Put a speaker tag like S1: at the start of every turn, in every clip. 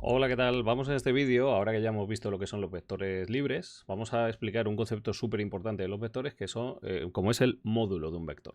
S1: Hola, ¿qué tal? Vamos en este vídeo, ahora que ya hemos visto lo que son los vectores libres, vamos a explicar un concepto súper importante de los vectores que son, como es el módulo de un vector.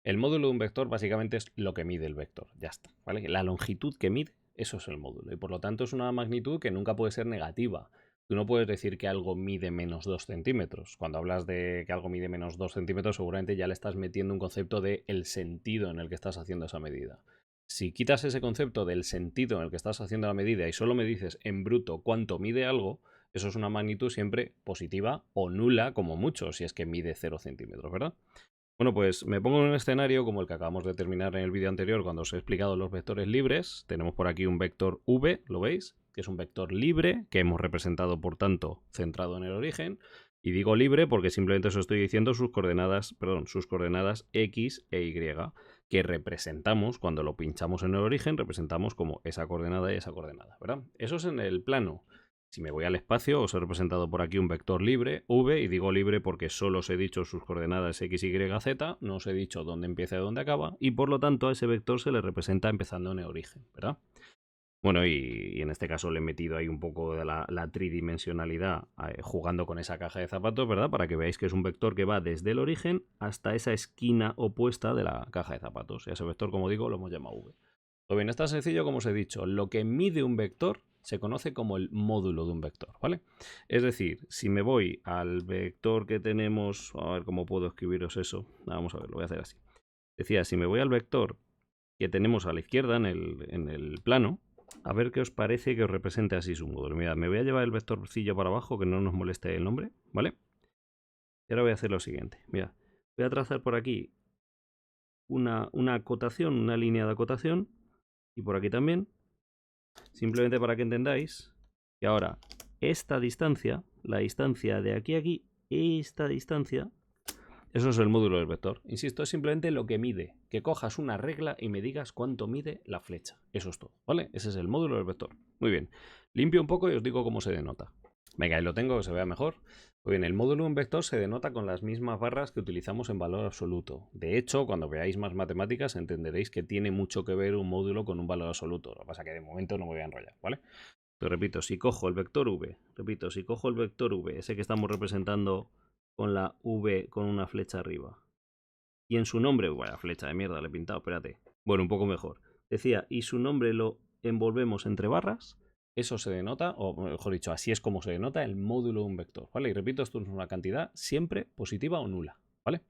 S1: El módulo de un vector básicamente es lo que mide el vector, ya está, ¿vale? La longitud que mide, eso es el módulo, y por lo tanto es una magnitud que nunca puede ser negativa. Tú no puedes decir que algo mide menos 2 centímetros. Cuando hablas de que algo mide menos 2 centímetros, seguramente ya le estás metiendo un concepto de el sentido en el que estás haciendo esa medida. Si quitas ese concepto del sentido en el que estás haciendo la medida y solo me dices en bruto cuánto mide algo, eso es una magnitud siempre positiva o nula como mucho, si es que mide 0 centímetros, ¿verdad? Bueno, pues me pongo en un escenario como el que acabamos de terminar en el vídeo anterior cuando os he explicado los vectores libres. Tenemos por aquí un vector v, ¿lo veis? Que es un vector libre que hemos representado, por tanto, centrado en el origen. Y digo libre porque simplemente os estoy diciendo sus coordenadas, perdón, sus coordenadas x e y, que representamos, cuando lo pinchamos en el origen, representamos como esa coordenada y esa coordenada, ¿verdad? Eso es en el plano. Si me voy al espacio, os he representado por aquí un vector libre, v, y digo libre porque solo os he dicho sus coordenadas x, y, z, no os he dicho dónde empieza y dónde acaba, y por lo tanto a ese vector se le representa empezando en el origen, ¿verdad? Bueno, y en este caso le he metido ahí un poco de la tridimensionalidad jugando con esa caja de zapatos, ¿verdad? Para que veáis que es un vector que va desde el origen hasta esa esquina opuesta de la caja de zapatos. Y a ese vector, como digo, lo hemos llamado v. Pues bien, es tan sencillo como os he dicho. Lo que mide un vector se conoce como el módulo de un vector, ¿vale? Es decir, si me voy al vector que tenemos, a ver cómo puedo escribiros eso. Vamos a ver, lo voy a hacer así. Decía, si me voy al vector que tenemos a la izquierda en el plano, a ver qué os parece que os represente así su módulo. Mirad, me voy a llevar el vectorcillo para abajo, que no nos moleste el nombre, ¿vale? Y ahora voy a hacer lo siguiente. Mirad, voy a trazar por aquí una acotación, una línea de acotación, y por aquí también, simplemente para que entendáis que ahora esta distancia, la distancia de aquí a aquí, esta distancia, eso es el módulo del vector. Insisto, es simplemente lo que mide. Que cojas una regla y me digas cuánto mide la flecha. Eso es todo, ¿vale? Ese es el módulo del vector. Muy bien. Limpio un poco y os digo cómo se denota. Venga, ahí lo tengo, que se vea mejor. Muy bien, el módulo de un vector se denota con las mismas barras que utilizamos en valor absoluto. De hecho, cuando veáis más matemáticas entenderéis que tiene mucho que ver un módulo con un valor absoluto. Lo que pasa es que de momento no me voy a enrollar, ¿vale? Te repito, si cojo el vector v, repito, si cojo el vector v, ese que estamos representando con la v con una flecha arriba, y en su nombre, vaya flecha de mierda le he pintado, espérate. Bueno, un poco mejor. Decía, y su nombre lo envolvemos entre barras, eso se denota, o mejor dicho, así es como se denota el módulo de un vector, ¿vale? Y repito, esto es una cantidad siempre positiva o nula, ¿vale?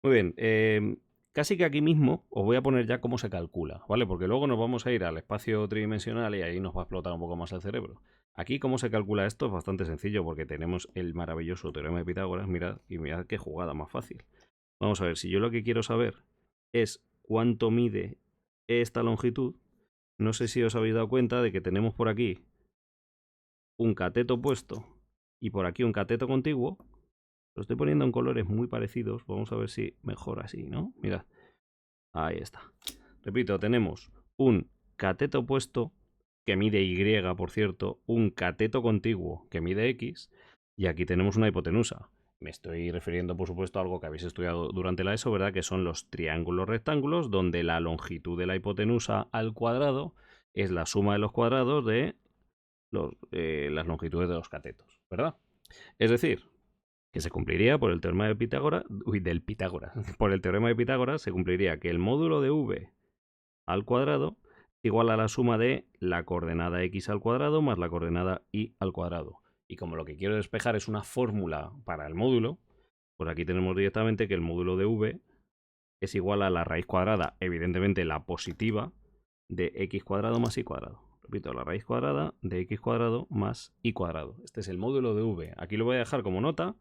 S1: Muy bien, casi que aquí mismo os voy a poner ya cómo se calcula, ¿vale? Porque luego nos vamos a ir al espacio tridimensional y ahí nos va a explotar un poco más el cerebro. Aquí cómo se calcula esto es bastante sencillo porque tenemos el maravilloso teorema de Pitágoras, mirad, y mirad qué jugada más fácil. Vamos a ver, si yo lo que quiero saber es cuánto mide esta longitud, no sé si os habéis dado cuenta de que tenemos por aquí un cateto opuesto y por aquí un cateto contiguo. Lo estoy poniendo en colores muy parecidos. Vamos a ver si mejor así, ¿no? Mirad, ahí está. Repito, tenemos un cateto opuesto que mide Y, por cierto, un cateto contiguo que mide X, y aquí tenemos una hipotenusa. Me estoy refiriendo, por supuesto, a algo que habéis estudiado durante la ESO, ¿verdad? Que son los triángulos rectángulos, donde la longitud de la hipotenusa al cuadrado es la suma de los cuadrados de las longitudes de los catetos, ¿verdad? Es decir, que se cumpliría por el teorema de Pitágoras, del Pitágoras, por el teorema de Pitágoras se cumpliría que el módulo de v al cuadrado igual a la suma de la coordenada x al cuadrado más la coordenada y al cuadrado. Y como lo que quiero despejar es una fórmula para el módulo, pues aquí tenemos directamente que el módulo de v es igual a la raíz cuadrada, evidentemente la positiva, de x cuadrado más y cuadrado. Repito, la raíz cuadrada de x cuadrado más y cuadrado. Este es el módulo de v. Aquí lo voy a dejar como nota,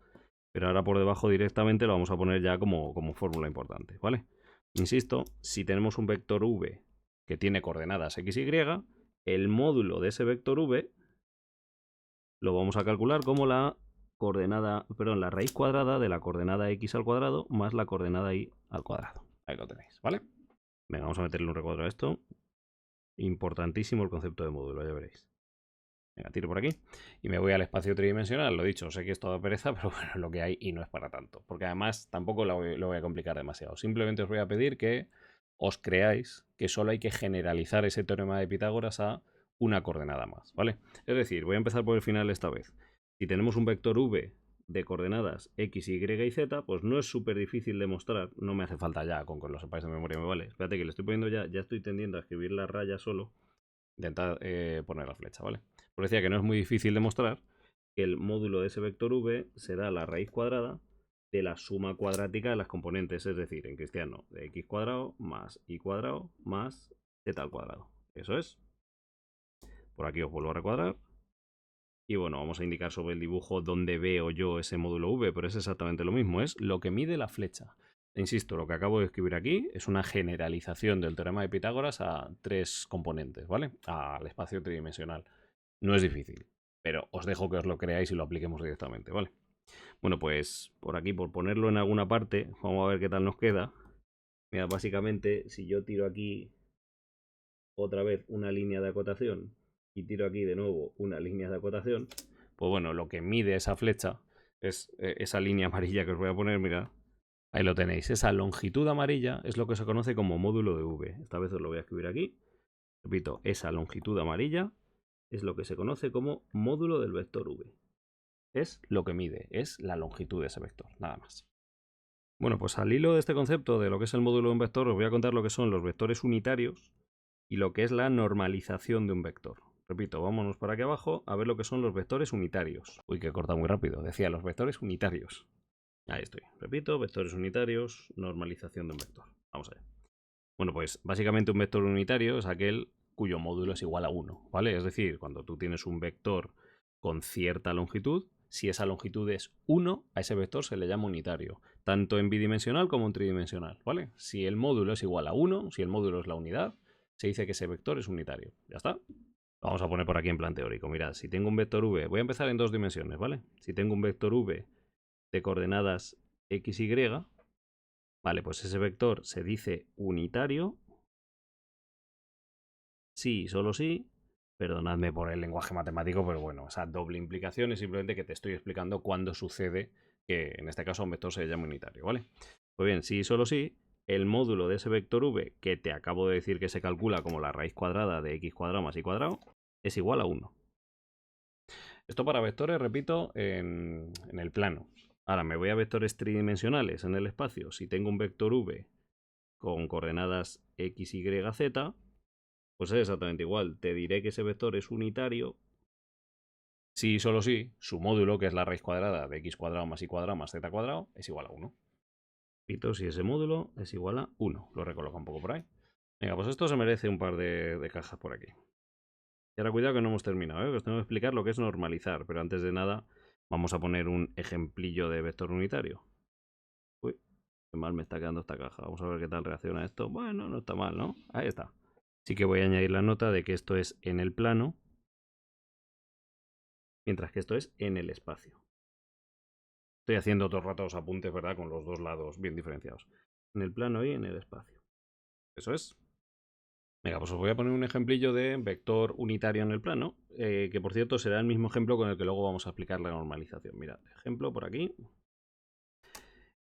S1: pero ahora por debajo directamente lo vamos a poner ya como fórmula importante, ¿vale? Insisto, si tenemos un vector v que tiene coordenadas x, y, el módulo de ese vector v lo vamos a calcular como la coordenada, perdón, la raíz cuadrada de la coordenada x al cuadrado más la coordenada y al cuadrado. Ahí lo tenéis, ¿vale? Venga, vamos a meterle un recuadro a esto. Importantísimo el concepto de módulo, ya veréis. Venga, tiro por aquí y me voy al espacio tridimensional. Lo dicho, sé que es toda pereza, pero bueno, es lo que hay y no es para tanto. Porque además tampoco lo voy a complicar demasiado. Simplemente os voy a pedir que os creáis que solo hay que generalizar ese teorema de Pitágoras a una coordenada más, ¿vale? Es decir, voy a empezar por el final esta vez. Si tenemos un vector v de coordenadas x, y y z, pues no es súper difícil de mostrar. No me hace falta ya, con que lo sepáis de memoria me vale. Espérate que le estoy poniendo ya estoy tendiendo a escribir la raya solo. Intentad poner la flecha, ¿vale? Pues decía que no es muy difícil de mostrar que el módulo de ese vector v será la raíz cuadrada de la suma cuadrática de las componentes, es decir, en cristiano, de x cuadrado más y cuadrado más z al cuadrado. Eso es. Por aquí os vuelvo a recuadrar. Y bueno, vamos a indicar sobre el dibujo dónde veo yo ese módulo v, pero es exactamente lo mismo, es lo que mide la flecha. Insisto, lo que acabo de escribir aquí es una generalización del teorema de Pitágoras a 3 componentes, ¿vale? Al espacio tridimensional. No es difícil, pero os dejo que os lo creáis y lo apliquemos directamente, ¿vale? Bueno, pues por aquí, por ponerlo en alguna parte, vamos a ver qué tal nos queda. Mira, básicamente, si yo tiro aquí otra vez una línea de acotación y tiro aquí de nuevo una línea de acotación, pues bueno, lo que mide esa flecha es esa línea amarilla que os voy a poner, mirad. Ahí lo tenéis. Esa longitud amarilla es lo que se conoce como módulo de v. Esta vez os lo voy a escribir aquí. Repito, esa longitud amarilla es lo que se conoce como módulo del vector v. Es lo que mide, es la longitud de ese vector, nada más. Bueno, pues al hilo de este concepto de lo que es el módulo de un vector, os voy a contar lo que son los vectores unitarios y lo que es la normalización de un vector. Repito, vámonos para aquí abajo a ver lo que son los vectores unitarios. Uy, que he cortado muy rápido. Decía, los vectores unitarios. Ahí estoy. Repito, vectores unitarios, normalización de un vector. Vamos allá. Bueno, pues básicamente un vector unitario es aquel cuyo módulo es igual a 1, ¿vale? Es decir, cuando tú tienes un vector con cierta longitud, si esa longitud es 1, a ese vector se le llama unitario, tanto en bidimensional como en tridimensional, ¿vale? Si el módulo es igual a 1, si el módulo es la unidad, se dice que ese vector es unitario. ¿Ya está? Vamos a poner por aquí en plan teórico. Mirad, si tengo un vector v, voy a empezar en 2 dimensiones, ¿vale? Si tengo un vector v de coordenadas x, y, vale, pues ese vector se dice unitario sí, solo sí. Perdonadme por el lenguaje matemático, pero bueno, esa doble implicación es simplemente que te estoy explicando cuándo sucede que en este caso un vector se llama unitario, ¿vale? Pues bien, sí, solo sí, el módulo de ese vector v, que te acabo de decir que se calcula como la raíz cuadrada de x cuadrado más y cuadrado, es igual a 1. Esto para vectores, repito, en el plano. Ahora me voy a vectores tridimensionales en el espacio. Si tengo un vector v con coordenadas x, y, z, pues es exactamente igual. Te diré que ese vector es unitario si y solo si su módulo, que es la raíz cuadrada de x cuadrado más y cuadrado más z cuadrado, es igual a 1. Repito, si ese módulo es igual a 1. Lo recoloco un poco por ahí. Venga, pues esto se merece un par de cajas por aquí. Y ahora cuidado que no hemos terminado, ¿eh? Os tengo que explicar lo que es normalizar, pero antes de nada vamos a poner un ejemplillo de vector unitario. Uy, qué mal me está quedando esta caja. Vamos a ver qué tal reacciona esto. Bueno, no está mal, ¿no? Ahí está. Así que voy a añadir la nota de que esto es en el plano, mientras que esto es en el espacio. Estoy haciendo todo el rato los apuntes, ¿verdad? Con los dos lados bien diferenciados. En el plano y en el espacio. Eso es. Venga, pues os voy a poner un ejemplillo de vector unitario en el plano, que por cierto será el mismo ejemplo con el que luego vamos a aplicar la normalización. Mirad, ejemplo por aquí.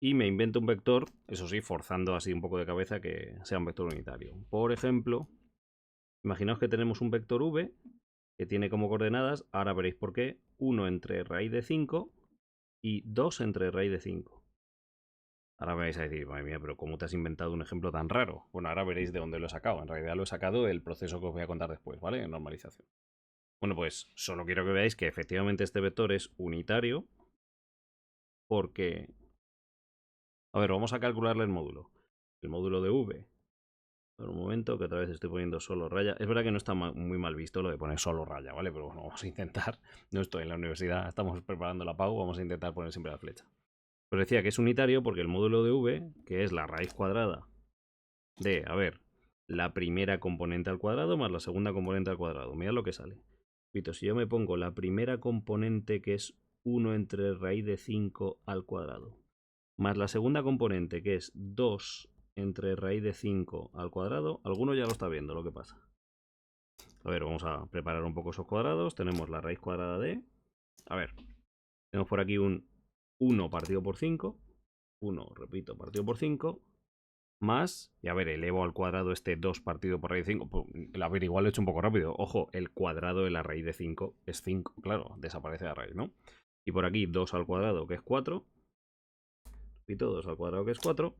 S1: Y me invento un vector, eso sí, forzando así un poco de cabeza que sea un vector unitario. Por ejemplo, imaginaos que tenemos un vector v que tiene como coordenadas, ahora veréis por qué, 1 entre raíz de 5 y 2 entre raíz de 5. Ahora vais a decir, madre mía, pero ¿cómo te has inventado un ejemplo tan raro? Bueno, ahora veréis de dónde lo he sacado. En realidad lo he sacado del proceso que os voy a contar después, ¿vale? En normalización. Bueno, pues solo quiero que veáis que efectivamente este vector es unitario porque... A ver, vamos a calcularle el módulo. El módulo de v. Por un momento, que otra vez estoy poniendo solo raya. Es verdad que no está muy mal visto lo de poner solo raya, ¿vale? Pero bueno, vamos a intentar. No estoy en la universidad, estamos preparando la PAU, vamos a intentar poner siempre la flecha. Pues decía que es unitario porque el módulo de v, que es la raíz cuadrada de, a ver, la primera componente al cuadrado más la segunda componente al cuadrado. Mirad lo que sale. Repito, si yo me pongo la primera componente, que es 1 entre raíz de 5 al cuadrado, más la segunda componente, que es 2 entre raíz de 5 al cuadrado, alguno ya lo está viendo lo que pasa. A ver, vamos a preparar un poco esos cuadrados. Tenemos la raíz cuadrada de... A ver, tenemos por aquí un 1 partido por 5. 1, repito, partido por 5. más, y a ver, elevo al cuadrado este 2 partido por raíz de 5. Pues, a ver, igual lo he hecho un poco rápido. Ojo, el cuadrado de la raíz de 5 es 5. Claro, desaparece la raíz, ¿no? Y por aquí 2 al cuadrado, que es 4. Repito, 2 al cuadrado, que es 4.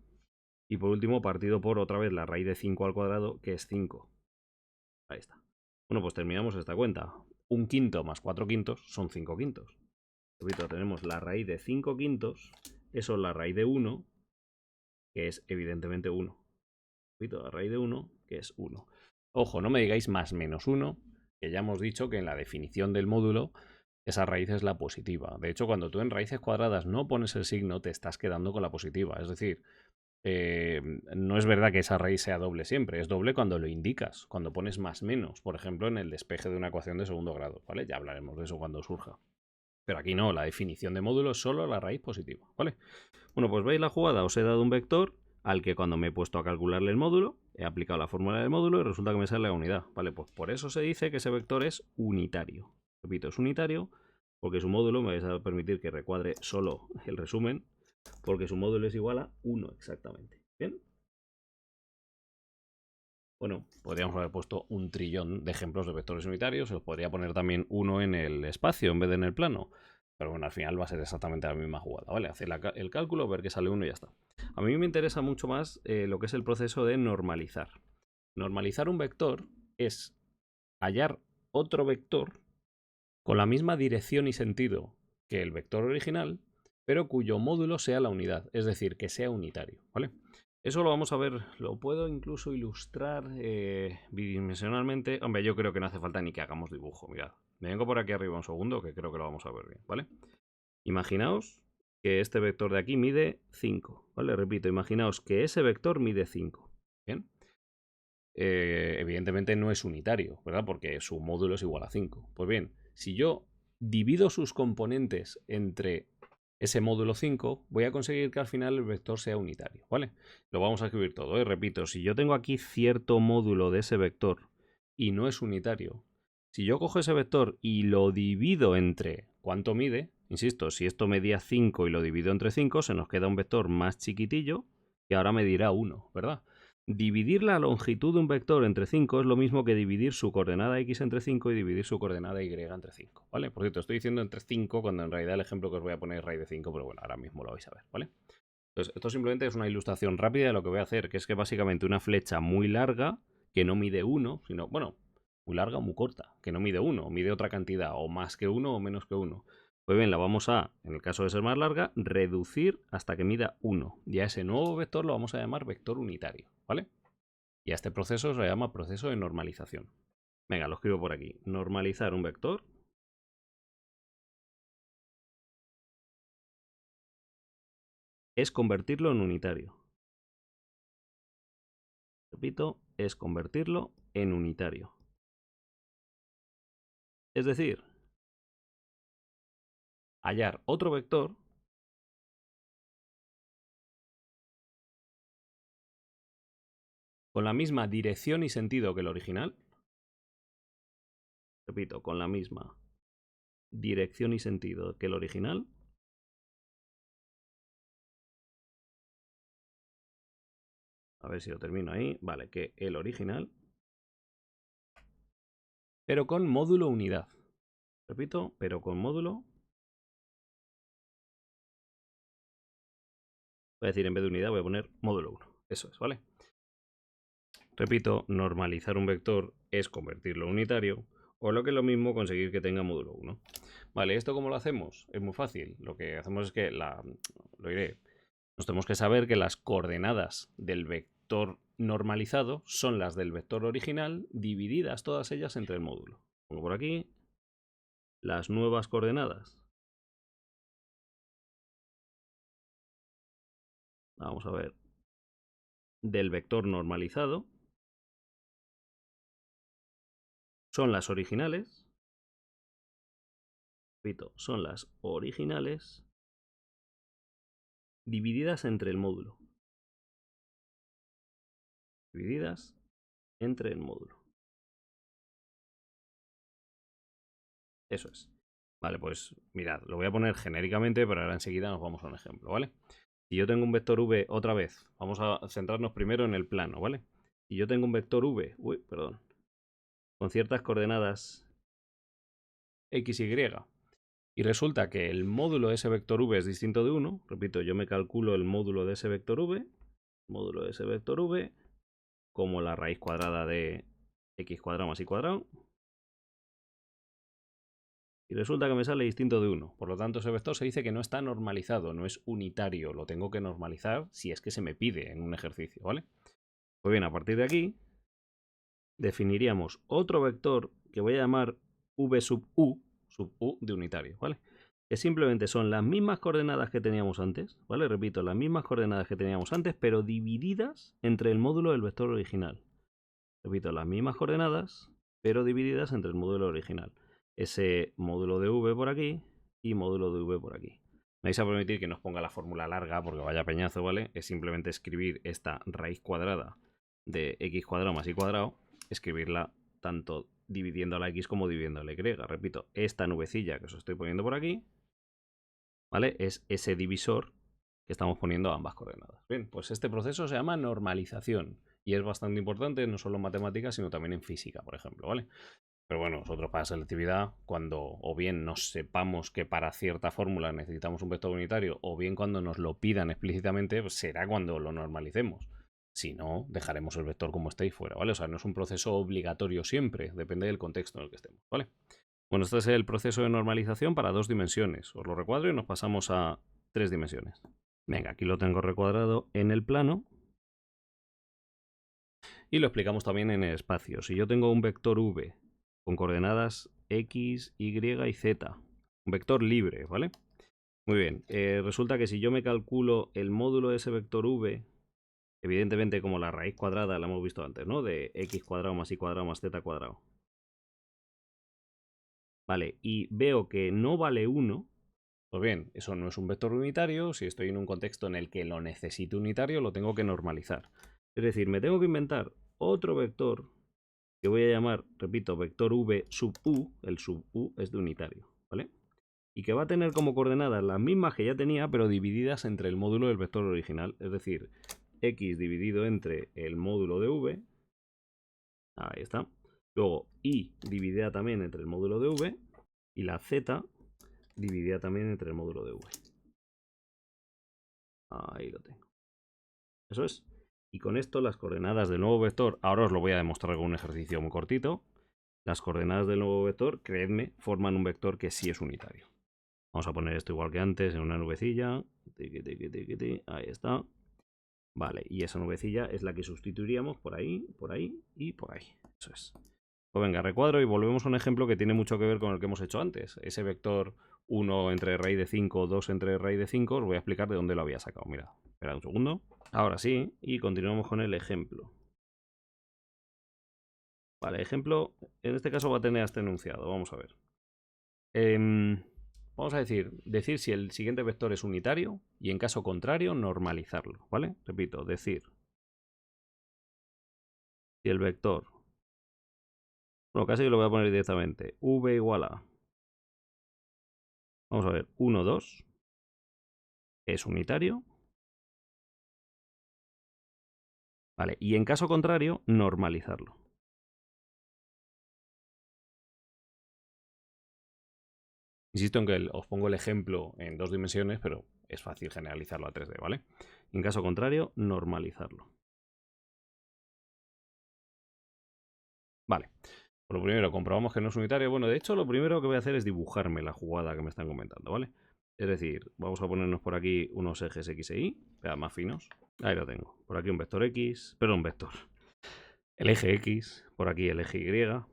S1: Y por último, partido por otra vez la raíz de 5 al cuadrado, que es 5. Ahí está. Bueno, pues terminamos esta cuenta. Un quinto más 4 quintos son 5 quintos. Repito, tenemos la raíz de 5 quintos. Eso es la raíz de 1, que es evidentemente 1. Repito, la raíz de 1, que es 1. Ojo, no me digáis más menos 1, que ya hemos dicho que en la definición del módulo esa raíz es la positiva. De hecho, cuando tú en raíces cuadradas no pones el signo, te estás quedando con la positiva. Es decir, no es verdad que esa raíz sea doble siempre, es doble cuando lo indicas, cuando pones más menos, por ejemplo, en el despeje de una ecuación de segundo grado, ¿vale? Ya hablaremos de eso cuando surja. Pero aquí no, la definición de módulo es solo la raíz positiva, ¿vale? Bueno, pues veis la jugada, os he dado un vector al que cuando me he puesto a calcularle el módulo, he aplicado la fórmula del módulo y resulta que me sale la unidad, ¿vale? Pues por eso se dice que ese vector es unitario. Repito, es unitario porque su módulo, me vais a permitir que recuadre solo el resumen, porque su módulo es igual a 1 exactamente. ¿Bien? Bueno, podríamos haber puesto un trillón de ejemplos de vectores unitarios, se os podría poner también uno en el espacio en vez de en el plano. Pero bueno, al final va a ser exactamente la misma jugada, ¿vale? Hacer el cálculo, ver que sale uno y ya está. A mí me interesa mucho más lo que es el proceso de normalizar. Normalizar un vector es hallar otro vector con la misma dirección y sentido que el vector original, pero cuyo módulo sea la unidad, es decir, que sea unitario, ¿vale? Eso lo vamos a ver, lo puedo incluso ilustrar bidimensionalmente. Hombre, yo creo que no hace falta ni que hagamos dibujo, mirad. Me vengo por aquí arriba un segundo, que creo que lo vamos a ver bien, ¿vale? Imaginaos que este vector de aquí mide 5, ¿vale? Repito, imaginaos que ese vector mide 5, ¿bien? Evidentemente no es unitario, ¿verdad? Porque su módulo es igual a 5. Pues bien, si yo divido sus componentes entre ese módulo 5, voy a conseguir que al final el vector sea unitario, ¿vale? Lo vamos a escribir todo, ¿eh? Repito, si yo tengo aquí cierto módulo de ese vector y no es unitario, si yo cojo ese vector y lo divido entre cuánto mide, insisto, si esto medía 5 y lo divido entre 5, se nos queda un vector más chiquitillo que ahora medirá 1, ¿verdad? Dividir la longitud de un vector entre 5 es lo mismo que dividir su coordenada x entre 5 y dividir su coordenada y entre 5, ¿vale? Por cierto, estoy diciendo entre 5 cuando en realidad el ejemplo que os voy a poner es raíz de 5, pero bueno, ahora mismo lo vais a ver, ¿vale? Entonces, esto simplemente es una ilustración rápida de lo que voy a hacer, que es que básicamente una flecha muy larga, que no mide 1, sino, bueno, muy larga o muy corta, que no mide 1, mide otra cantidad, o más que 1 o menos que 1. Pues bien, la vamos a, en el caso de ser más larga, reducir hasta que mida 1. Y a ese nuevo vector lo vamos a llamar vector unitario, ¿vale? Y a este proceso se llama proceso de normalización. Venga, lo escribo por aquí. Normalizar un vector es convertirlo en unitario. Repito, es convertirlo en unitario. Es decir, hallar otro vector con la misma dirección y sentido que el original. Repito, con la misma dirección y sentido que el original. A ver si lo termino ahí. Vale, que el original. Pero con módulo unidad. Repito, pero con módulo. Voy a decir en vez de unidad, voy a poner módulo 1. Eso es, ¿vale? Repito, normalizar un vector es convertirlo en unitario, o lo que es lo mismo, conseguir que tenga módulo 1. Vale, ¿esto cómo lo hacemos? Es muy fácil. Lo que hacemos es que, lo diré, nos tenemos que saber que las coordenadas del vector normalizado son las del vector original, divididas todas ellas entre el módulo. Pongo por aquí las nuevas coordenadas. Vamos a ver. Del vector normalizado son las originales. Repito, son las originales divididas entre el módulo. Divididas entre el módulo. Eso es. Vale, pues mirad, lo voy a poner genéricamente, pero ahora enseguida nos vamos a un ejemplo, ¿vale? Si yo tengo un vector v otra vez, vamos a centrarnos primero en el plano, ¿vale? Si yo tengo un vector v, con ciertas coordenadas x, y, y resulta que el módulo de ese vector v es distinto de 1, repito, yo me calculo el módulo de ese vector v, como la raíz cuadrada de x cuadrado más y cuadrado, y resulta que me sale distinto de 1. Por lo tanto, ese vector se dice que no está normalizado, no es unitario. Lo tengo que normalizar si es que se me pide en un ejercicio, ¿vale? Pues bien, a partir de aquí definiríamos otro vector que voy a llamar v sub u de unitario, ¿vale? Que simplemente son las mismas coordenadas que teníamos antes, ¿vale? Repito, las mismas coordenadas que teníamos antes, pero divididas entre el módulo del vector original. Repito, las mismas coordenadas, pero divididas entre el módulo original. Ese módulo de v por aquí y módulo de v por aquí. Me vais a permitir que nos ponga la fórmula larga porque vaya peñazo, ¿vale? Es simplemente escribir esta raíz cuadrada de x cuadrado más y cuadrado, escribirla tanto dividiendo a la x como dividiendo a la y. Repito, esta nubecilla que os estoy poniendo por aquí, ¿vale? Es ese divisor que estamos poniendo a ambas coordenadas. Bien, pues este proceso se llama normalización y es bastante importante no solo en matemáticas, sino también en física, por ejemplo, ¿vale? Pero bueno, nosotros para selectividad, cuando o bien nos sepamos que para cierta fórmula necesitamos un vector unitario, o bien cuando nos lo pidan explícitamente, pues será cuando lo normalicemos. Si no, dejaremos el vector como esté y fuera, ¿vale? O sea, no es un proceso obligatorio siempre, depende del contexto en el que estemos, ¿vale? Bueno, este es el proceso de normalización para 2 dimensiones. Os lo recuadro y nos pasamos a 3 dimensiones. Venga, aquí lo tengo recuadrado en el plano. Y lo explicamos también en el espacio. Si yo tengo un vector v con coordenadas x, y y z, un vector libre, ¿vale? Muy bien, resulta que si yo me calculo el módulo de ese vector v, evidentemente como la raíz cuadrada la hemos visto antes, ¿no? De x cuadrado más y cuadrado más z cuadrado. Vale, y veo que no vale 1, pues bien, eso no es un vector unitario. Si estoy en un contexto en el que lo necesito unitario, lo tengo que normalizar. Es decir, me tengo que inventar otro vector que voy a llamar, repito, vector v sub u. El sub u es de unitario, ¿vale? Y que va a tener como coordenadas las mismas que ya tenía, pero divididas entre el módulo del vector original. Es decir, x dividido entre el módulo de v. Ahí está. Luego y dividida también entre el módulo de v. Y la z dividida también entre el módulo de v. Ahí lo tengo. Eso es. Y con esto las coordenadas del nuevo vector, ahora os lo voy a demostrar con un ejercicio muy cortito. Las coordenadas del nuevo vector, creedme, forman un vector que sí es unitario. Vamos a poner esto igual que antes en una nubecilla. Ahí está. Vale, y esa nubecilla es la que sustituiríamos por ahí y por ahí. Eso es. Pues venga, recuadro y volvemos a un ejemplo que tiene mucho que ver con el que hemos hecho antes. Ese vector 1 entre raíz de 5, 2 entre raíz de 5, os voy a explicar de dónde lo había sacado. Mirad, esperad un segundo. Ahora sí, y continuamos con el ejemplo. Vale, ejemplo, en este caso va a tener este enunciado, vamos a ver. Vamos a decir si el siguiente vector es unitario y en caso contrario normalizarlo, ¿vale? Repito, decir si el vector, bueno, casi que lo voy a poner directamente, v igual a, vamos a ver, 1, 2, es unitario, ¿vale? Y en caso contrario, normalizarlo. Insisto en que os pongo el ejemplo en 2 dimensiones, pero es fácil generalizarlo a 3D, ¿vale? En caso contrario, normalizarlo. Vale. Por lo primero, comprobamos que no es unitario. Bueno, de hecho, lo primero que voy a hacer es dibujarme la jugada que me están comentando, ¿vale? Es decir, vamos a ponernos por aquí unos ejes X e Y, más finos. Ahí lo tengo. Por aquí un vector X, pero un vector. El eje X, por aquí el eje Y.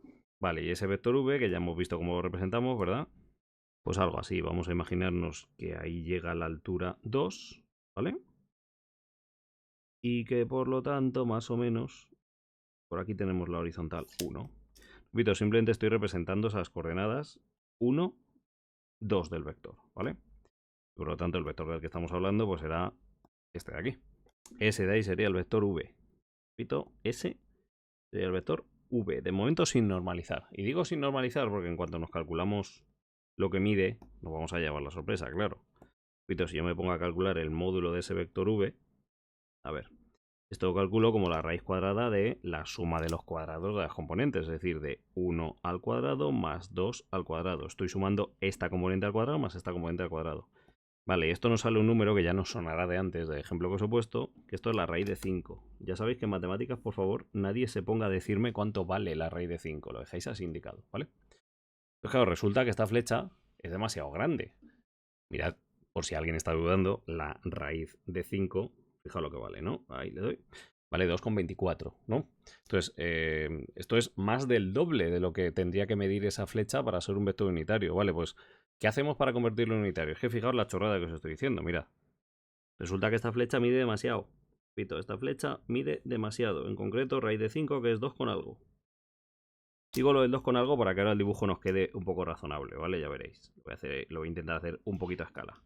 S1: Vale, y ese vector V, que ya hemos visto cómo lo representamos, ¿verdad? Pues algo así. Vamos a imaginarnos que ahí llega a la altura 2, ¿vale? Y que por lo tanto, más o menos, por aquí tenemos la horizontal 1. Repito, simplemente estoy representando esas coordenadas 1, 2 del vector, ¿vale? Por lo tanto, el vector del que estamos hablando pues será este de aquí. Ese de ahí sería el vector v. Repito, ese sería el vector v. De momento sin normalizar. Y digo sin normalizar porque en cuanto nos calculamos lo que mide, nos vamos a llevar la sorpresa, claro. Repito, si yo me pongo a calcular el módulo de ese vector v, a ver, esto lo calculo como la raíz cuadrada de la suma de los cuadrados de las componentes, es decir, de 1 al cuadrado más 2 al cuadrado. Estoy sumando esta componente al cuadrado más esta componente al cuadrado. Vale, esto nos sale un número que ya nos sonará de antes, del ejemplo que os he puesto, que esto es la raíz de 5. Ya sabéis que en matemáticas, por favor, nadie se ponga a decirme cuánto vale la raíz de 5. Lo dejáis así indicado, ¿vale? Pues claro, resulta que esta flecha es demasiado grande. Mirad, por si alguien está dudando, la raíz de 5, fijaos lo que vale, ¿no? Ahí le doy. Vale 2,24, ¿no? Entonces, esto es más del doble de lo que tendría que medir esa flecha para ser un vector unitario. Vale, pues, ¿qué hacemos para convertirlo en unitario? Es que fijaos la chorrada que os estoy diciendo, mirad. Resulta que esta flecha mide demasiado. Repito, esta flecha mide demasiado. En concreto, raíz de 5, que es 2 con algo. Digo lo del 2 con algo para que ahora el dibujo nos quede un poco razonable, ¿vale? Ya veréis. Lo voy a intentar hacer un poquito a escala.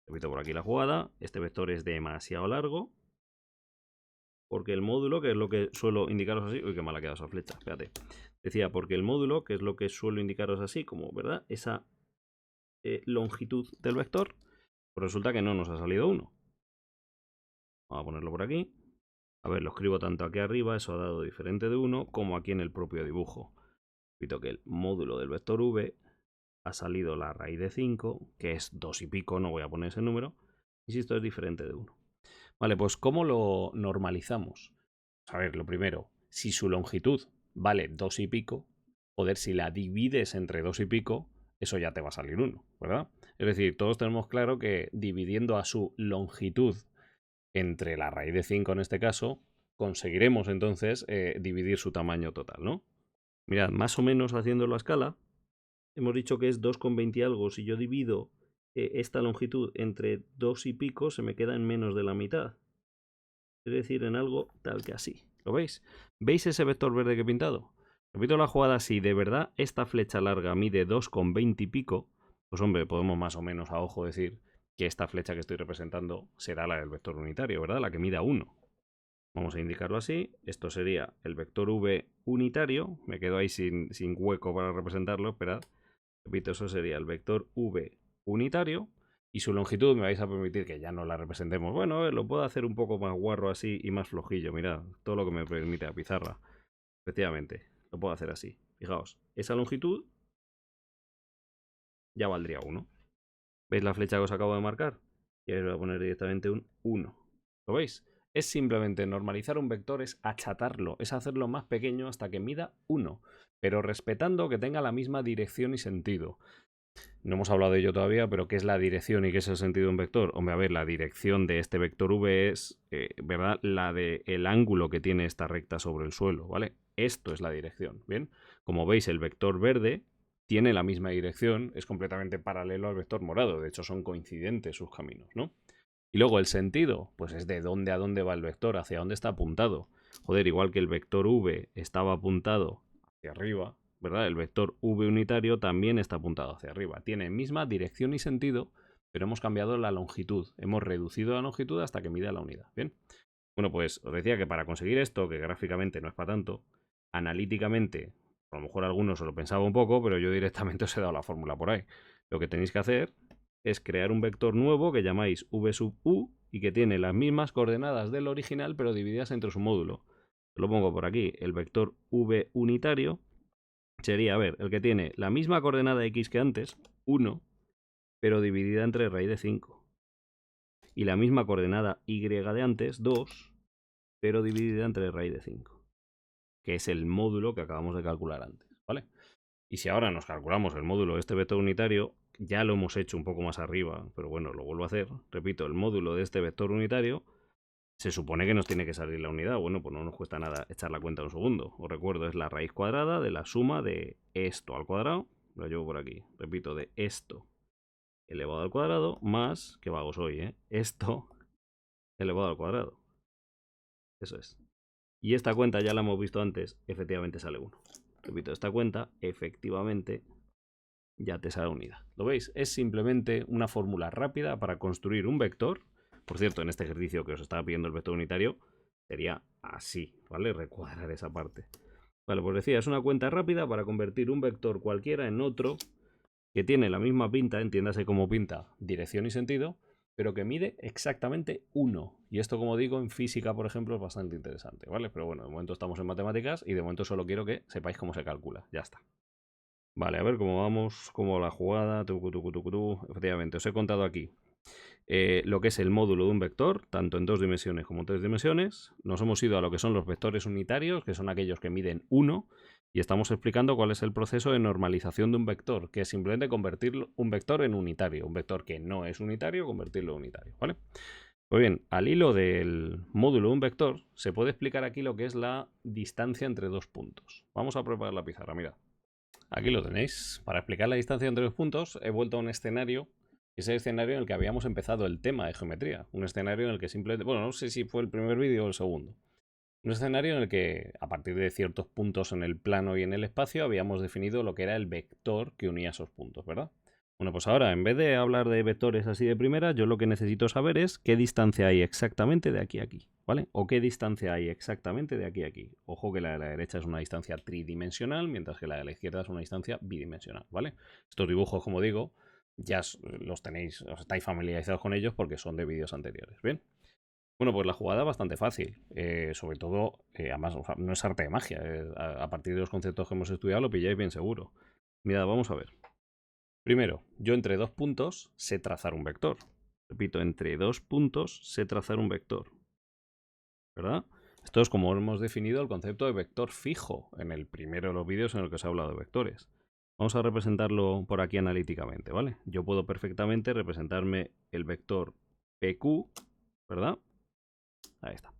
S1: Repito por aquí la jugada. Este vector es demasiado largo. Porque el módulo, que es lo que suelo indicaros así... Uy, qué mal ha quedado esa flecha, espérate. Decía, porque el módulo, que es lo que suelo indicaros así, como, ¿verdad? Esa longitud del vector, pues resulta que no nos ha salido 1. Vamos a ponerlo por aquí. A ver, lo escribo tanto aquí arriba, eso ha dado diferente de 1, como aquí en el propio dibujo. Repito que el módulo del vector v ha salido la raíz de 5, que es 2 y pico, no voy a poner ese número. Y si esto es diferente de 1. Vale, pues ¿cómo lo normalizamos? A ver, lo primero, si su longitud vale 2 y pico, joder, si la divides entre 2 y pico, eso ya te va a salir 1, ¿verdad? Es decir, todos tenemos claro que dividiendo a su longitud entre la raíz de 5 en este caso, conseguiremos entonces dividir su tamaño total, ¿no? Mirad, más o menos haciéndolo a escala, hemos dicho que es 2,20 y algo. Si yo divido esta longitud entre 2 y pico, se me queda en menos de la mitad. Es decir, en algo tal que así. ¿Lo veis? ¿Veis ese vector verde que he pintado? Repito la jugada, si de verdad esta flecha larga mide 2,20 y pico, pues hombre, podemos más o menos a ojo decir que esta flecha que estoy representando será la del vector unitario, ¿verdad? La que mida 1. Vamos a indicarlo así. Esto sería el vector v unitario. Me quedo ahí sin hueco para representarlo. Esperad. Repito, eso sería el vector v unitario. Y su longitud me vais a permitir que ya no la representemos. Bueno, lo puedo hacer un poco más guarro así y más flojillo. Mirad, todo lo que me permite la pizarra. Efectivamente, lo puedo hacer así. Fijaos, esa longitud ya valdría 1. ¿Veis la flecha que os acabo de marcar? Y ahí voy a poner directamente un 1. ¿Lo veis? Es simplemente normalizar un vector, es achatarlo, es hacerlo más pequeño hasta que mida 1, pero respetando que tenga la misma dirección y sentido. No hemos hablado de ello todavía, pero ¿qué es la dirección y qué es el sentido de un vector? Hombre, a ver, la dirección de este vector v es, ¿verdad?, la del ángulo que tiene esta recta sobre el suelo, ¿vale? Esto es la dirección, ¿bien? Como veis, el vector verde tiene la misma dirección, es completamente paralelo al vector morado, de hecho son coincidentes sus caminos, ¿no? Y luego el sentido, pues es de dónde a dónde va el vector, hacia dónde está apuntado. Joder, igual que el vector v estaba apuntado hacia arriba, ¿verdad? El vector v unitario también está apuntado hacia arriba. Tiene misma dirección y sentido, pero hemos cambiado la longitud. Hemos reducido la longitud hasta que mida la unidad. ¿Bien? Bueno, pues os decía que para conseguir esto, que gráficamente no es para tanto, analíticamente, a lo mejor algunos os lo pensaba un poco, pero yo directamente os he dado la fórmula por ahí. Lo que tenéis que hacer es crear un vector nuevo que llamáis v sub u y que tiene las mismas coordenadas del original, pero divididas entre su módulo. Lo pongo por aquí. El vector v unitario sería, a ver, el que tiene la misma coordenada x que antes, 1, pero dividida entre raíz de 5. Y la misma coordenada y de antes, 2, pero dividida entre raíz de 5. Que es el módulo que acabamos de calcular antes, ¿vale? Y si ahora nos calculamos el módulo de este vector unitario, ya lo hemos hecho un poco más arriba, pero bueno, lo vuelvo a hacer. Repito, el módulo de este vector unitario se supone que nos tiene que salir la unidad. Bueno, pues no nos cuesta nada echar la cuenta un segundo. Os recuerdo, es la raíz cuadrada de la suma de esto al cuadrado. Lo llevo por aquí. Repito, de esto elevado al cuadrado más, qué vago soy, ¿eh? Esto elevado al cuadrado. Eso es. Y esta cuenta ya la hemos visto antes, efectivamente sale 1. Repito, esta cuenta efectivamente ya te sale unidad. ¿Lo veis? Es simplemente una fórmula rápida para construir un vector. Por cierto, en este ejercicio que os estaba pidiendo el vector unitario, sería así, ¿vale? Recuadrar esa parte. Vale, pues decía, es una cuenta rápida para convertir un vector cualquiera en otro que tiene la misma pinta, entiéndase como pinta, dirección y sentido, pero que mide exactamente 1. Y esto, como digo, en física, por ejemplo, es bastante interesante, ¿vale? Pero bueno, de momento estamos en matemáticas y de momento solo quiero que sepáis cómo se calcula. Ya está. Vale, a ver cómo vamos, cómo la jugada, Efectivamente, os he contado aquí lo que es el módulo de un vector, tanto en 2 dimensiones como en 3 dimensiones. Nos hemos ido a lo que son los vectores unitarios, que son aquellos que miden 1, y estamos explicando cuál es el proceso de normalización de un vector, que es simplemente convertir un vector en unitario. Un vector que no es unitario, convertirlo en unitario, ¿vale? Pues bien, al hilo del módulo de un vector, se puede explicar aquí lo que es la distancia entre 2 puntos. Vamos a preparar la pizarra, mirad. Aquí lo tenéis. Para explicar la distancia entre 2 puntos, he vuelto a un escenario. Es el escenario en el que habíamos empezado el tema de geometría. Un escenario en el que simplemente... Bueno, no sé si fue el primer vídeo o el segundo. Un escenario en el que, a partir de ciertos puntos en el plano y en el espacio, habíamos definido lo que era el vector que unía esos puntos, ¿verdad? Bueno, pues ahora, en vez de hablar de vectores así de primera, yo lo que necesito saber es qué distancia hay exactamente de aquí a aquí, ¿vale? O qué distancia hay exactamente de aquí a aquí. Ojo que la de la derecha es una distancia tridimensional, mientras que la de la izquierda es una distancia bidimensional, ¿vale? Estos dibujos, como digo, ya los tenéis, os estáis familiarizados con ellos porque son de vídeos anteriores, ¿bien? Bueno, pues la jugada es bastante fácil, sobre todo, además, o sea, no es arte de magia, a partir de los conceptos que hemos estudiado lo pilláis bien seguro. Mirad, vamos a ver. Primero, yo entre 2 puntos sé trazar un vector. Repito, entre 2 puntos sé trazar un vector. ¿Verdad? Esto es como hemos definido el concepto de vector fijo en el primero de los vídeos en el que os he hablado de vectores. Vamos a representarlo por aquí analíticamente, ¿vale? Yo puedo perfectamente representarme el vector PQ, ¿verdad? Ahí está.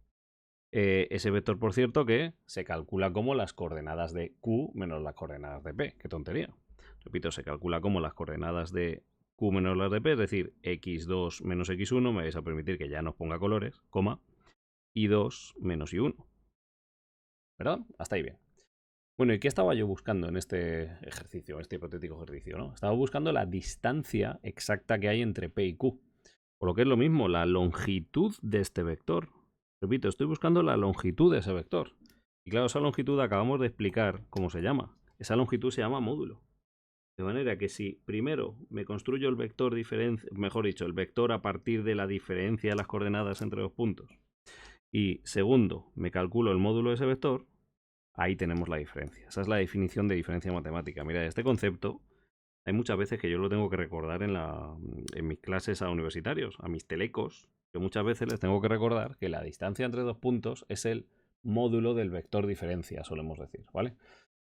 S1: Ese vector, por cierto, que se calcula como las coordenadas de Q menos las coordenadas de P. ¡Qué tontería! Repito, se calcula como las coordenadas de Q menos las de P, es decir, x2 menos x1, me vais a permitir que ya nos ponga colores, coma, y 2 menos y1. ¿Verdad? Hasta ahí bien. Bueno, ¿y qué estaba yo buscando en este ejercicio, este hipotético ejercicio, ¿no? Estaba buscando la distancia exacta que hay entre P y Q. Por lo que es lo mismo, la longitud de este vector. Repito, estoy buscando la longitud de ese vector. Y claro, esa longitud acabamos de explicar cómo se llama. Esa longitud se llama módulo. De manera que si primero me construyo el vector diferencia, mejor dicho, el vector a partir de la diferencia de las coordenadas entre los puntos, y segundo, me calculo el módulo de ese vector, ahí tenemos la diferencia. Esa es la definición de diferencia matemática. Mira, este concepto hay muchas veces que yo lo tengo que recordar en mis clases a universitarios, a mis telecos, que muchas veces les tengo que recordar que la distancia entre 2 puntos es el módulo del vector diferencia, solemos decir, ¿vale?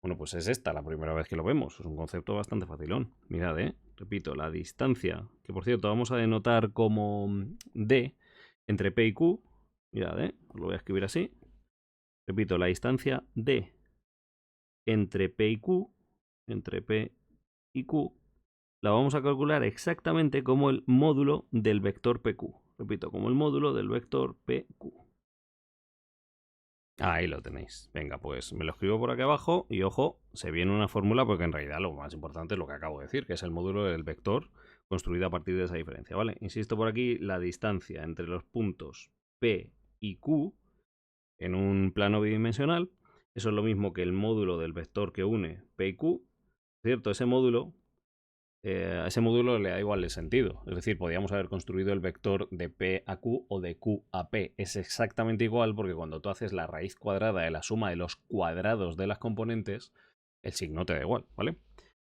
S1: Bueno, pues es esta la primera vez que lo vemos. Es un concepto bastante facilón. Mirad, repito, la distancia, que por cierto vamos a denotar como D entre P y Q. Mirad, os lo voy a escribir así. Repito, la distancia D entre P y Q, entre P y Q, la vamos a calcular exactamente como el módulo del vector PQ. Repito, como el módulo del vector PQ. Ahí lo tenéis. Venga, pues me lo escribo por aquí abajo y ojo, se viene una fórmula porque en realidad lo más importante es lo que acabo de decir, que es el módulo del vector construido a partir de esa diferencia, ¿vale? Insisto por aquí, la distancia entre los puntos P y Q en un plano bidimensional, eso es lo mismo que el módulo del vector que une P y Q, ¿cierto? Ese módulo a ese módulo le da igual el sentido. Es decir, podríamos haber construido el vector de P a Q o de Q a P. Es exactamente igual porque cuando tú haces la raíz cuadrada de la suma de los cuadrados de las componentes, el signo te da igual, ¿vale?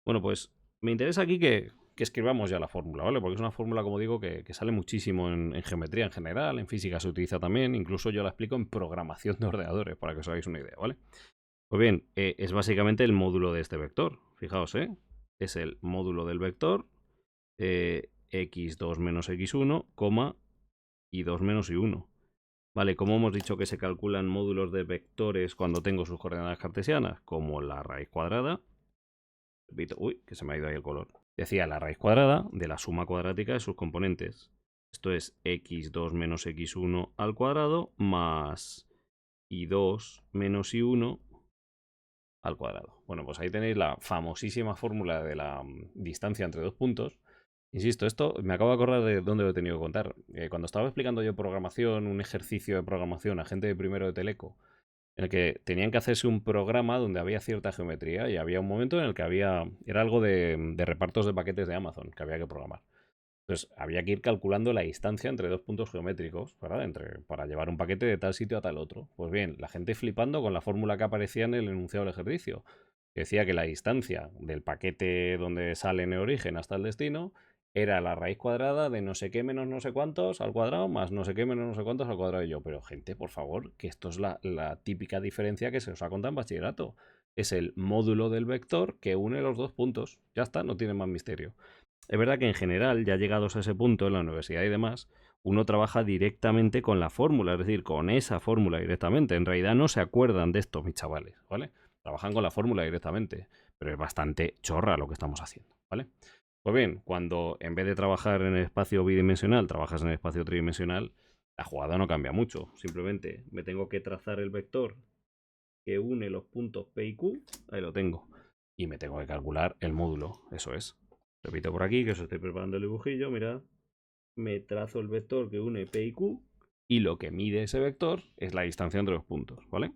S1: Bueno, pues me interesa aquí que escribamos ya la fórmula, ¿vale? Porque es una fórmula, como digo, que sale muchísimo en geometría en general, en física se utiliza también, incluso yo la explico en programación de ordenadores, para que os hagáis una idea, ¿vale? Pues bien, es básicamente el módulo de este vector. Fijaos, es el módulo del vector x2 menos x1, y 2 menos y1. Vale, como hemos dicho que se calculan módulos de vectores cuando tengo sus coordenadas cartesianas, como la raíz cuadrada. Repito, uy, que se me ha ido ahí el color. Decía la raíz cuadrada de la suma cuadrática de sus componentes. Esto es x2 menos x1 al cuadrado más y2 menos y1 al cuadrado. Bueno, pues ahí tenéis la famosísima fórmula de la distancia entre 2 puntos. Insisto, esto me acabo de acordar de dónde lo he tenido que contar. Cuando estaba explicando yo programación, un ejercicio de programación a gente de primero de Teleco, en el que tenían que hacerse un programa donde había cierta geometría y había un momento en el que era algo de repartos de paquetes de Amazon que había que programar. Entonces, había que ir calculando la distancia entre dos puntos geométricos, ¿verdad? Para llevar un paquete de tal sitio a tal otro. Pues bien, la gente flipando con la fórmula que aparecía en el enunciado del ejercicio. Que decía que la distancia del paquete donde sale en el origen hasta el destino era la raíz cuadrada de no sé qué menos no sé cuántos al cuadrado más no sé qué menos no sé cuántos al cuadrado. Y yo, pero gente, por favor, que esto es la típica diferencia que se os ha contado en bachillerato. Es el módulo del vector que une los dos puntos. Ya está, no tiene más misterio. Es verdad que en general, ya llegados a ese punto en la universidad y demás, uno trabaja directamente con la fórmula, es decir, con esa fórmula directamente. En realidad no se acuerdan de esto, mis chavales, ¿vale? Trabajan con la fórmula directamente, pero es bastante chorra lo que estamos haciendo, ¿vale? Pues bien, cuando en vez de trabajar en el espacio bidimensional, trabajas en el espacio tridimensional, la jugada no cambia mucho. Simplemente me tengo que trazar el vector que une los puntos P y Q, ahí lo tengo, y me tengo que calcular el módulo, eso es. Repito por aquí que os estoy preparando el dibujillo, mirad. Me trazo el vector que une P y Q y lo que mide ese vector es la distancia entre los puntos, ¿vale?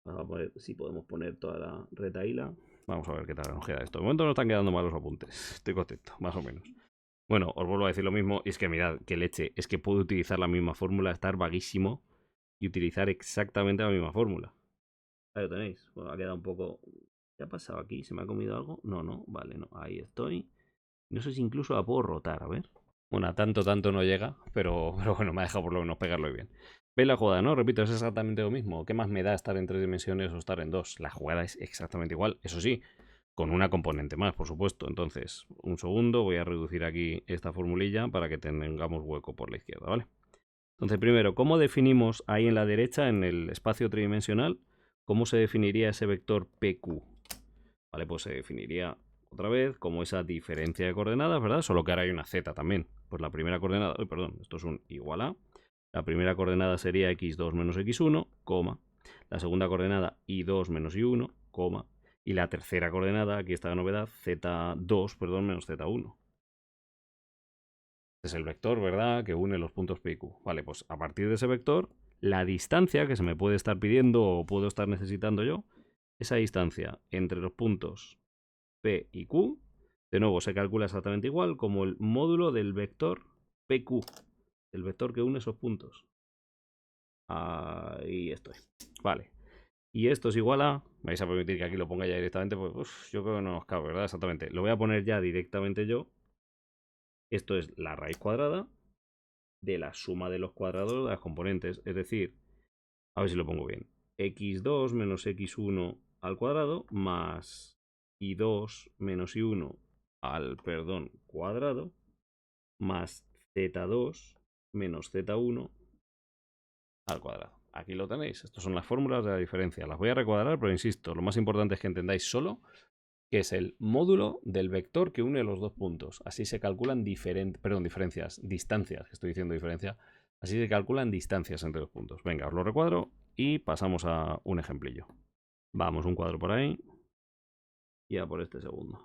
S1: Vamos a ver si podemos poner toda la retaíla. Vamos a ver qué tal nos queda esto. De momento no están quedando mal los apuntes. Estoy contento, más o menos. Bueno, os vuelvo a decir lo mismo. Y es que mirad, qué leche. Es que puedo utilizar la misma fórmula, estar vaguísimo y utilizar exactamente la misma fórmula. Ahí lo tenéis. Bueno, ha quedado un poco... ¿Qué ha pasado aquí? ¿Se me ha comido algo? No, no. Vale, no. Ahí estoy. No sé si incluso la puedo rotar, a ver. Bueno, a tanto no llega, pero bueno, me ha dejado por lo menos pegarlo bien. ¿Veis la jugada, no? Repito, es exactamente lo mismo. ¿Qué más me da estar en 3 dimensiones o estar en 2? La jugada es exactamente igual, eso sí, con una componente más, por supuesto. Entonces, un segundo, voy a reducir aquí esta formulilla para que tengamos hueco por la izquierda, ¿vale? Entonces, primero, ¿cómo definimos ahí en la derecha, en el espacio tridimensional, cómo se definiría ese vector PQ? Vale, pues se definiría otra vez como esa diferencia de coordenadas, ¿verdad? Solo que ahora hay una z también. Pues la primera coordenada, perdón, esto es un igual a. La primera coordenada sería x2 menos x1, coma. La segunda coordenada y2 menos y1, coma. Y la tercera coordenada, aquí está la novedad, z2, perdón, menos z1. Este es el vector, ¿verdad?, que une los puntos P y Q. Vale, pues a partir de ese vector, la distancia que se me puede estar pidiendo o puedo estar necesitando yo, esa distancia entre los puntos P y Q, de nuevo se calcula exactamente igual como el módulo del vector PQ, el vector que une esos puntos. Ahí estoy. Vale. Y esto es igual a... Vais a permitir que aquí lo ponga ya directamente, pues yo creo que no nos cabe, ¿verdad? Exactamente. Lo voy a poner ya directamente yo. Esto es la raíz cuadrada de la suma de los cuadrados de las componentes. Es decir, a ver si lo pongo bien. x2 menos x1 al cuadrado más y2 menos y1 al, perdón, cuadrado más z2 menos z1 al cuadrado. Aquí lo tenéis. Estas son las fórmulas de la diferencia. Las voy a recuadrar, pero insisto, lo más importante es que entendáis solo que es el módulo del vector que une los dos puntos. Así se calculan distancias. Estoy diciendo diferencia. Así se calculan distancias entre los puntos. Venga, os lo recuadro y pasamos a un ejemplillo. Vamos, un cuadro por ahí. Y a por este segundo.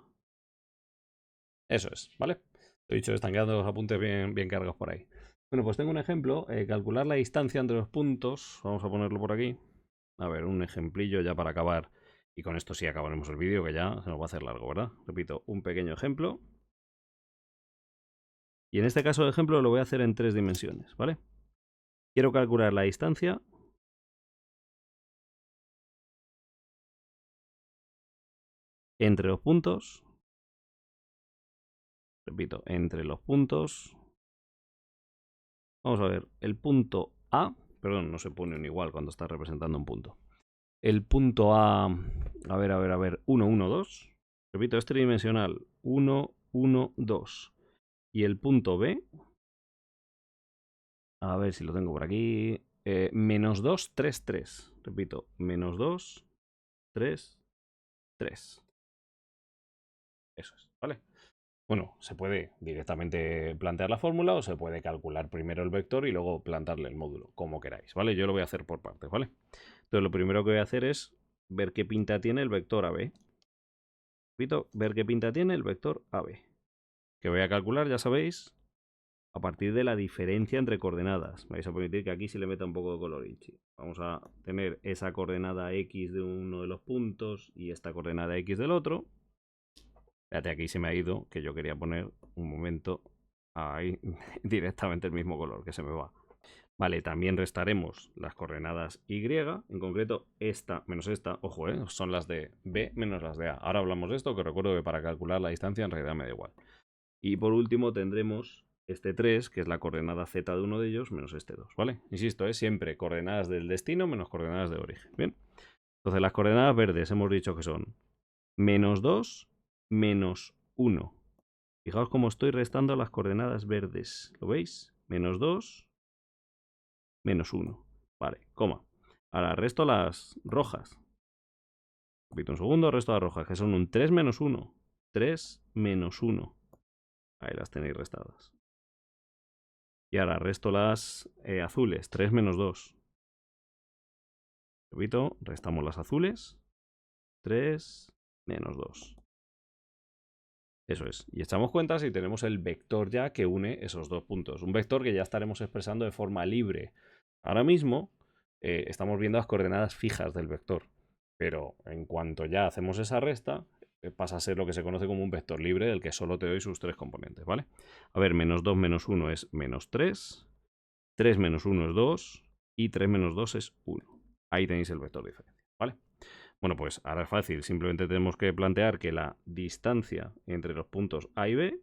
S1: Eso es, ¿vale? He dicho, están quedando los apuntes bien cargados por ahí. Bueno, pues tengo un ejemplo. Calcular la distancia entre los puntos. Vamos a ponerlo por aquí. A ver, un ejemplillo ya para acabar. Y con esto sí acabaremos el vídeo, que ya se nos va a hacer largo, ¿verdad? Repito, un pequeño ejemplo. Y en este caso el ejemplo lo voy a hacer en 3 dimensiones, ¿vale? Quiero calcular la distancia entre los puntos. Repito, entre los puntos. Vamos a ver, el punto A, perdón, no se pone un igual cuando está representando un punto. El punto A, a ver, 1, 1, 2. Repito, es tridimensional, 1, 1, 2. Y el punto B, a ver si lo tengo por aquí, menos 2, 3, 3. Repito, menos 2, 3, 3. Eso es, ¿vale? Bueno, se puede directamente plantear la fórmula o se puede calcular primero el vector y luego plantearle el módulo, como queráis, ¿vale? Yo lo voy a hacer por partes, ¿vale? Entonces lo primero que voy a hacer es ver qué pinta tiene el vector AB. Repito, ver qué pinta tiene el vector AB. Que voy a calcular, ya sabéis, a partir de la diferencia entre coordenadas. Me vais a permitir que aquí se le meta un poco de color inchi. Vamos a tener esa coordenada X de uno de los puntos y esta coordenada X del otro. Fíjate, aquí se me ha ido, que yo quería poner un momento Ahí directamente el mismo color, que se me va. Vale, también restaremos las coordenadas Y, en concreto esta menos esta, ojo, son las de B menos las de A. Ahora hablamos de esto, que recuerdo que para calcular la distancia en realidad me da igual. Y por último tendremos este 3, que es la coordenada Z de uno de ellos, menos este 2, ¿vale? Insisto, es siempre coordenadas del destino menos coordenadas de origen, ¿bien? Entonces las coordenadas verdes hemos dicho que son menos 2, menos 1. Fijaos cómo estoy restando las coordenadas verdes, ¿lo veis? Menos 2, menos 1. Vale, coma. Ahora resto las rojas. Repito un segundo, resto las rojas, que son un 3 menos 1. 3 menos 1. Ahí las tenéis restadas. Y ahora resto las azules, 3 menos 2. Repito, restamos las azules, 3 menos 2. Eso es. Y echamos cuentas y tenemos el vector ya que une esos dos puntos. Un vector que ya estaremos expresando de forma libre. Ahora mismo estamos viendo las coordenadas fijas del vector. Pero en cuanto ya hacemos esa resta, pasa a ser lo que se conoce como un vector libre del que solo te doy sus tres componentes, ¿vale? A ver, menos 2 menos 1 es menos 3. 3 menos 1 es 2. Y 3 menos 2 es 1. Ahí tenéis el vector de diferencia, ¿vale? Bueno, pues ahora es fácil, simplemente tenemos que plantear que la distancia entre los puntos A y B,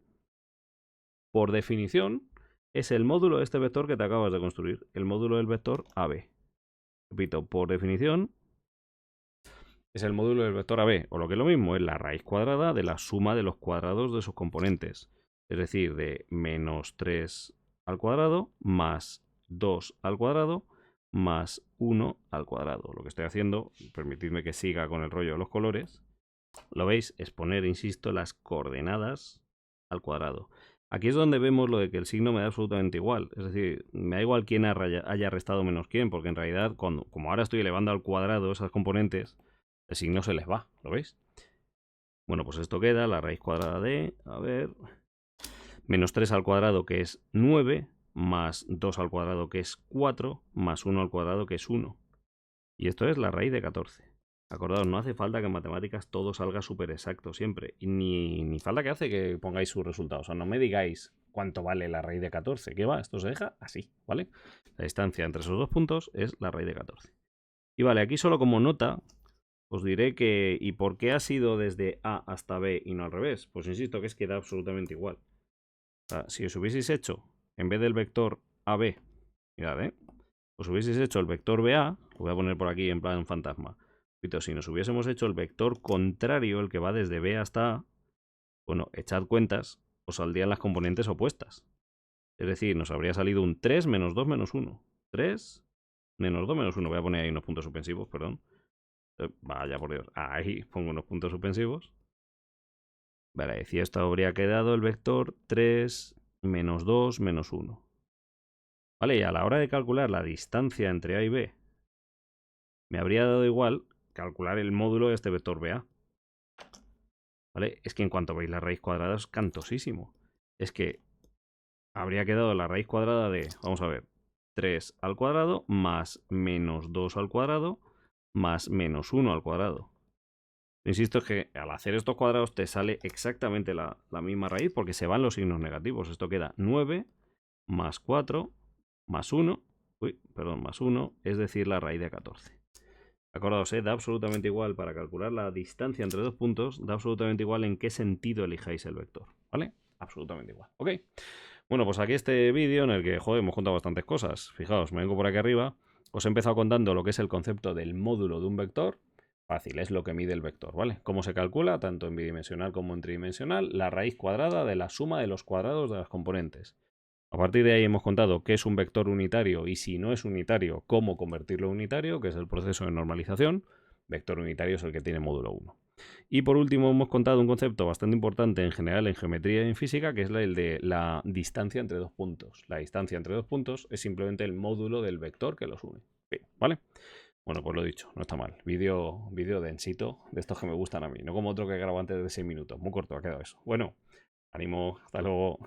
S1: por definición, es el módulo de este vector que te acabas de construir, el módulo del vector AB. Repito, por definición, es el módulo del vector AB, o lo que es lo mismo, es la raíz cuadrada de la suma de los cuadrados de sus componentes. Es decir, de menos 3 al cuadrado más 2 al cuadrado más 1 al cuadrado. Lo que estoy haciendo, permitidme que siga con el rollo de los colores, lo veis, es poner, insisto, las coordenadas al cuadrado. Aquí es donde vemos lo de que el signo me da absolutamente igual. Es decir, me da igual quién haya restado menos quién, porque en realidad, como ahora estoy elevando al cuadrado esas componentes, el signo se les va, ¿lo veis? Bueno, pues esto queda, la raíz cuadrada de, a ver, menos 3 al cuadrado, que es 9, más 2 al cuadrado, que es 4, más 1 al cuadrado, que es 1. Y esto es la raíz de 14. Acordaos, no hace falta que en matemáticas todo salga súper exacto siempre. Y ni falta que hace que pongáis sus resultados. O sea, no me digáis cuánto vale la raíz de 14. ¿Qué va? Esto se deja así, ¿vale? La distancia entre esos dos puntos es la raíz de 14. Y vale, aquí solo como nota os diré que... ¿Y por qué ha sido desde A hasta B y no al revés? Pues insisto que es que da absolutamente igual. O sea, si os hubieseis hecho, en vez del vector AB, mirad, os hubieseis hecho el vector BA, lo voy a poner por aquí en plan fantasma. Si nos hubiésemos hecho el vector contrario, el que va desde B hasta A, bueno, echad cuentas, os saldrían las componentes opuestas. Es decir, nos habría salido un 3 menos 2 menos 1. 3 menos 2 menos 1. Voy a poner ahí unos puntos suspensivos, perdón. Vaya por Dios. Ahí pongo unos puntos suspensivos. Vale, si esto habría quedado el vector 3 menos 2 menos 1. Vale, y a la hora de calcular la distancia entre A y B, me habría dado igual calcular el módulo de este vector BA. ¿Vale? Es que en cuanto veis la raíz cuadrada es cantosísimo. Es que habría quedado la raíz cuadrada de, vamos a ver, 3 al cuadrado más menos 2 al cuadrado más menos 1 al cuadrado. Insisto, es que al hacer estos cuadrados te sale exactamente la misma raíz porque se van los signos negativos. Esto queda 9 más 4 más 1, más 1, es decir, la raíz de 14. Acordaos, da absolutamente igual para calcular la distancia entre dos puntos, da absolutamente igual en qué sentido elijáis el vector, ¿vale? Absolutamente igual, ¿ok? Bueno, pues aquí este vídeo en el que, joder, hemos contado bastantes cosas. Fijaos, me vengo por aquí arriba, os he empezado contando lo que es el concepto del módulo de un vector. Fácil, es lo que mide el vector, ¿vale? ¿Cómo se calcula, tanto en bidimensional como en tridimensional? La raíz cuadrada de la suma de los cuadrados de las componentes. A partir de ahí hemos contado qué es un vector unitario y si no es unitario, cómo convertirlo en unitario, que es el proceso de normalización. Vector unitario es el que tiene módulo 1. Y por último hemos contado un concepto bastante importante en general en geometría y en física, que es el de la distancia entre dos puntos. La distancia entre dos puntos es simplemente el módulo del vector que los une. Bien, ¿vale? Bueno, pues lo dicho, no está mal. Vídeo densito, de estos que me gustan a mí, no como otro que grabo antes de 6 minutos. Muy corto ha quedado eso. Bueno, ánimo, hasta luego.